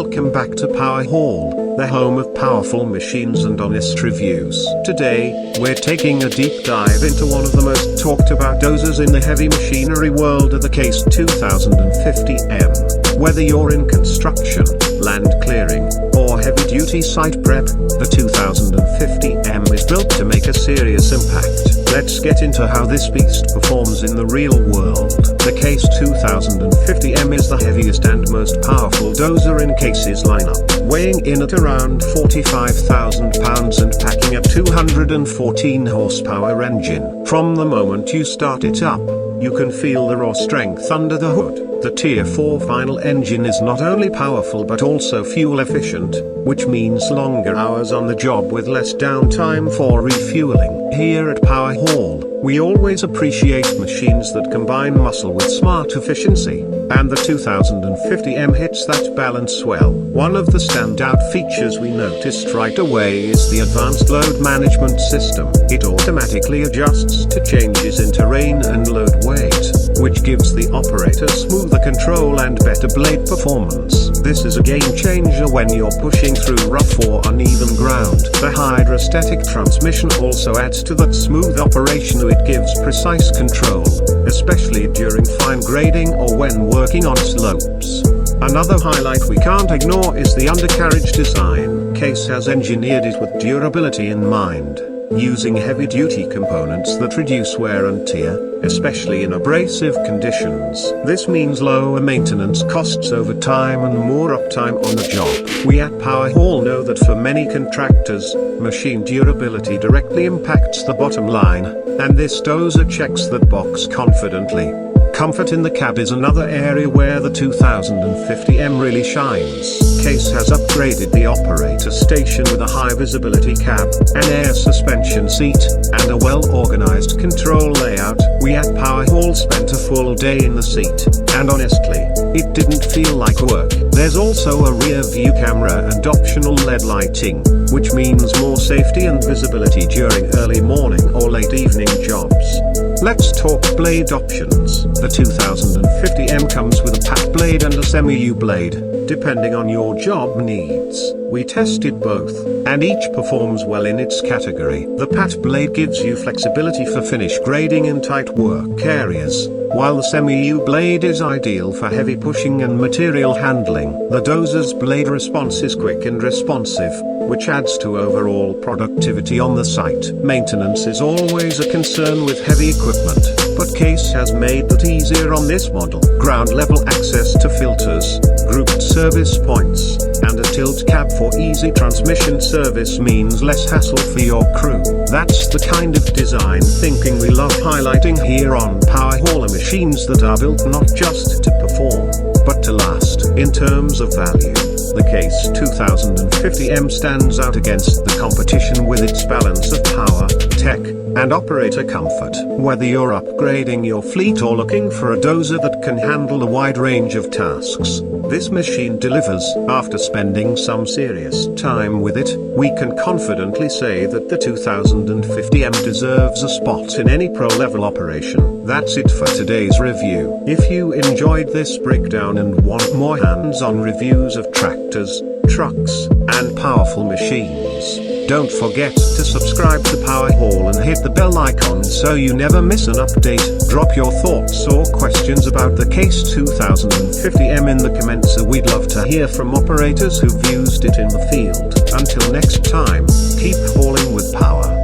Welcome back to Power Hall, the home of powerful machines and honest reviews. Today, we're taking a deep dive into one of the most talked about dozers in the heavy machinery world, the Case 2050M. Whether you're in construction, land clearing, or heavy-duty site prep, the 2050M is built to make a serious impact. Let's get into how this beast performs in the real world. The Case 2050M is the heaviest and most powerful dozer in Case's lineup, weighing in at around 45,000 pounds and packing a 214 horsepower engine. From the moment you start it up, you can feel the raw strength under the hood. The Tier 4 final engine is not only powerful but also fuel efficient, which means longer hours on the job with less downtime for refueling. Here at Power Hall, we always appreciate machines that combine muscle with smart efficiency, and the 2050M hits that balance well. One of the standout features we noticed right away is the advanced load management system. It automatically adjusts to changes in terrain and load weight, which gives the operator smoother control and better blade performance. This is a game changer when you're pushing through rough or uneven ground. The hydrostatic transmission also adds to that smooth operation. It gives precise control, especially during fine grading or when working on slopes. Another highlight we can't ignore is the undercarriage design. Case has engineered it with durability in mind, using heavy-duty components that reduce wear and tear, especially in abrasive conditions. This means lower maintenance costs over time and more uptime on the job. We at Power Hall know that for many contractors, machine durability directly impacts the bottom line, and this dozer checks that box confidently. Comfort in the cab is another area where the 2050M really shines. Case has upgraded the operator station with a high visibility cab, an air suspension seat, and a well-organized control layout. We at Power Hall spent a full day in the seat, and honestly, it didn't feel like work. There's also a rear view camera and optional LED lighting, which means more safety and visibility during early morning or late evening jobs. Let's talk blade options. The 2050M comes with a pat blade and a semi-U blade, depending on your job needs. We tested both, and each performs well in its category. The pat blade gives you flexibility for finish grading in tight work areas, while the semi-U blade is ideal for heavy pushing and material handling. The dozer's blade response is quick and responsive, which adds to overall productivity on the site. Maintenance is always a concern with heavy equipment, but Case has made that easier on this model. Ground level access to filters, grouped service points, and a tilt cab for easy transmission service means less hassle for your crew. That's the kind of design thinking we love highlighting here on Power Hall. Machines that are built not just to perform, but to last. In terms of value, the Case 2050M stands out against the competition with its balance of power, tech, and operator comfort. Whether you're upgrading your fleet or looking for a dozer that can handle a wide range of tasks, this machine delivers. After spending some serious time with it, we can confidently say that the 2050M deserves a spot in any pro-level operation. That's it for today's review. If you enjoyed this breakdown and want more hands-on reviews of tractors, trucks, and powerful machines, don't forget to subscribe to Power Hall and hit the bell icon so you never miss an update. Drop your thoughts or questions about the Case 2050M in the comments. We'd love to hear from operators who've used it in the field. Until next time, keep hauling with power.